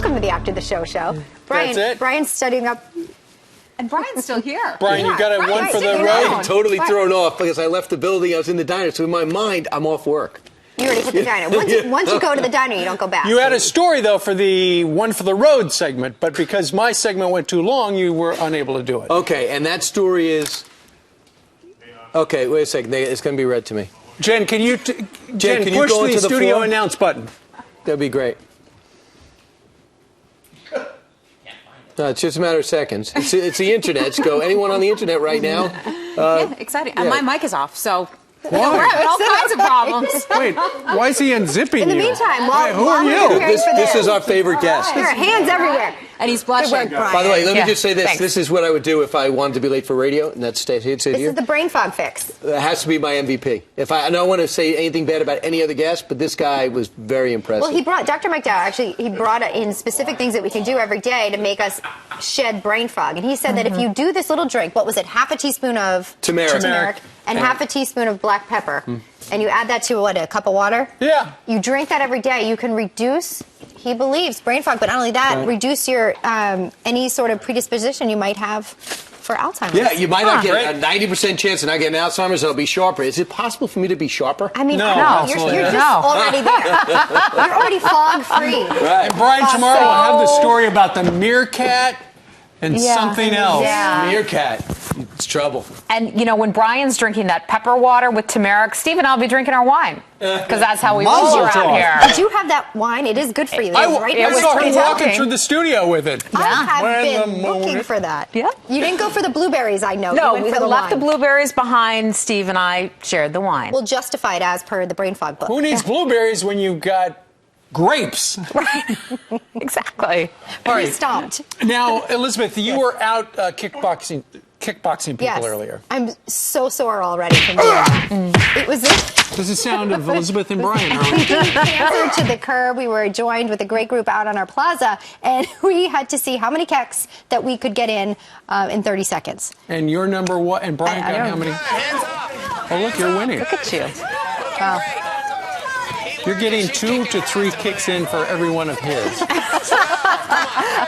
Welcome to the After the Show show. Brian, That's it? Brian's studying up. And Brian's still here. Brian, you got one for the road? I'm totally thrown off because I left the building. I was in the diner, so in my mind, I'm off work. You already hit the diner. Once you go to the diner, you don't go back. You had a story, though, for the one for the road segment, but because my segment went too long, you were unable to do it. Okay, and that story is... Okay, wait a second. It's going to be read to me. Jen, can you can you push go the into the studio floor? announce button? That'd be great. No, it's just a matter of seconds. It's the internet. So anyone on the internet right now? Yeah, exciting. yeah. And my mic is off, so Why? we're having all kinds of problems. Wait, why is he unzipping In the you? meantime, Who while are we're you? preparing for This is our favorite guest. There are hands everywhere. And he's blushing. Good work, Brian. By the way, let me just say this. thanks. This is what I would do if I wanted to be late for radio, and that's sit This here. is the brain fog fix. It has to be my MVP. I don't want to say anything bad about any other guest, but this guy was very impressive. Well, he brought Dr. McDowell. Actually, he brought in specific things that we can do every day to make us shed brain fog. And he said that if you do this little drink, what was it? Half a teaspoon of Turmeric. and half a teaspoon of black pepper, and you add that to a cup of water. Yeah. You drink that every day. You can reduce. He believes brain fog, but not only that, reduce your any sort of predisposition you might have for Alzheimer's. Yeah, you might not get a 90% chance of not getting Alzheimer's. I'll be sharper. Is it possible for me to be sharper? I mean, No, you're absolutely just not. already there. You're already fog free. Right. And Brian, tomorrow we'll have the story about the meerkat and something else. Yeah. Meerkat. It's trouble. And, you know, when Brian's drinking that pepper water with turmeric, Steve and I will be drinking our wine. Because that's how we roll Mazel around tov. here. Did you have that wine? It is good for you. I Right it now, was saw it's him pretty walking tempting. through the studio with it. I have When been the looking moment- for that. Yeah. You didn't go for the blueberries, I know. No, you went we for the left wine. the blueberries behind. Steve and I shared the wine. We'll justify it as per the brain fog book. Who needs blueberries when you've got grapes? Right. Exactly. Already stomped. Now, Elizabeth, you were out kickboxing people Yes. earlier. I'm so sore already from doing that. It was This is the sound of Elizabeth and Brian earlier. cancer to the curb. We were joined with a great group out on our plaza, and we had to see how many kicks that we could get in 30 seconds. And your number one, and Brian I got don't- how many? Oh, look, you're winning. Look at you. Wow. You're getting 2 to 3 kicks in for every one of his.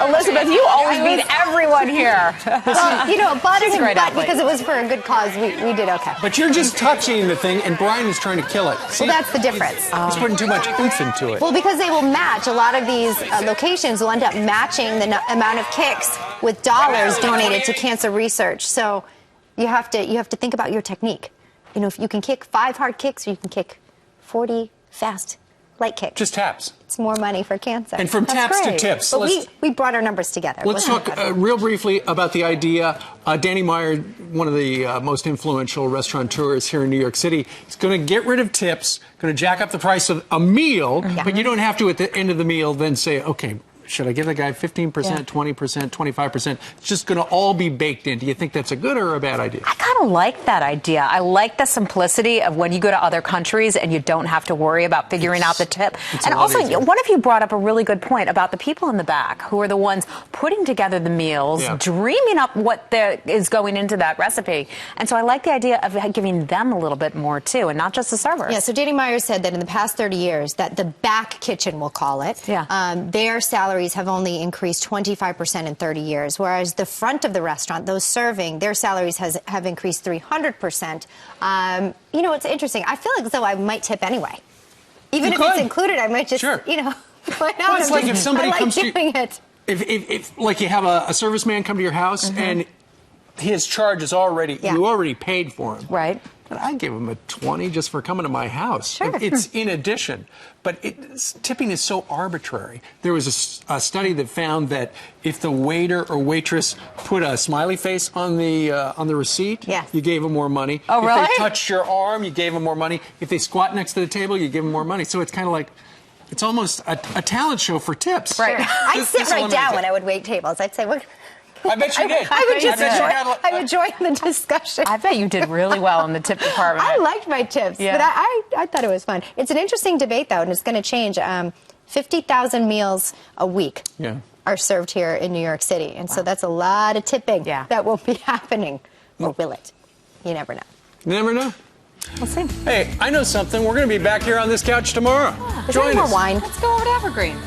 Elizabeth, you always beat everyone here. Well, you know, but She's a great athlete. because it was for a good cause, we did okay. But you're just touching the thing, and Brian is trying to kill it. See, Well, that's the difference. he's putting too much oomph into it. Well, because they will match. A lot of these locations will end up matching the amount of kicks with dollars donated to cancer research. So you have to think about your technique. You know, if you can kick 5 hard kicks, or you can kick 40 fast light kicks. Just taps. It's more money for cancer. And from That's taps to great. tips. But we brought our numbers together. Let's Wasn't talk it? real briefly about the idea. Danny Meyer, one of the most influential restaurateurs here in New York City, is going to get rid of tips, going to jack up the price of a meal, but you don't have to, at the end of the meal, then say, okay, should I give the guy 15%, 20%, 25%? It's just going to all be baked in. Do you think that's a good or a bad idea? I kind of like that idea. I like the simplicity of when you go to other countries and you don't have to worry about figuring out the tip. It's And a lot also, easier. one of you brought up a really good point about the people in the back who are the ones putting together the meals, Yeah. dreaming up what is going into that recipe. And so I like the idea of giving them a little bit more too, and not just the servers. Yeah, so Danny Meyer said that in the past 30 years, that the back kitchen, we'll call it, their salaries have only increased 25% in 30 years, whereas the front of the restaurant, those serving, their salaries have increased 300%. You know, it's interesting. I feel like as though I might tip anyway. Even You if it's could. included, I might just, Sure. you know, find out. Well, it's like if somebody I like comes to you- doing it. If like you have a serviceman come to your house and his charge is already, Yeah. you already paid for him. Right. But I give him a 20 just for coming to my house. Sure. It's in addition. But tipping is so arbitrary. There was a study that found that if the waiter or waitress put a smiley face on the receipt, Yes. you gave them more money. Oh, If really? they touched your arm, you gave them more money. If they squat next to the table, you give them more money. So it's kind of like, it's almost a talent show for tips. Right. I'd sit This right eliminates down it. when I would wait tables. I'd say, what? I bet you did. I would just bet you enjoy, had I would join the discussion. I bet you did really well in the tip department. I liked my tips, Yeah. but I thought it was fun. It's an interesting debate, though, and it's going to change. 50,000 meals a week are served here in New York City, and so that's a lot of tipping that will be happening. Or will it? You never know. You never know. We'll see. Hey, I know something. We're going to be back here on this couch tomorrow. Is there Join any more us. wine? Let's go over to Evergreen.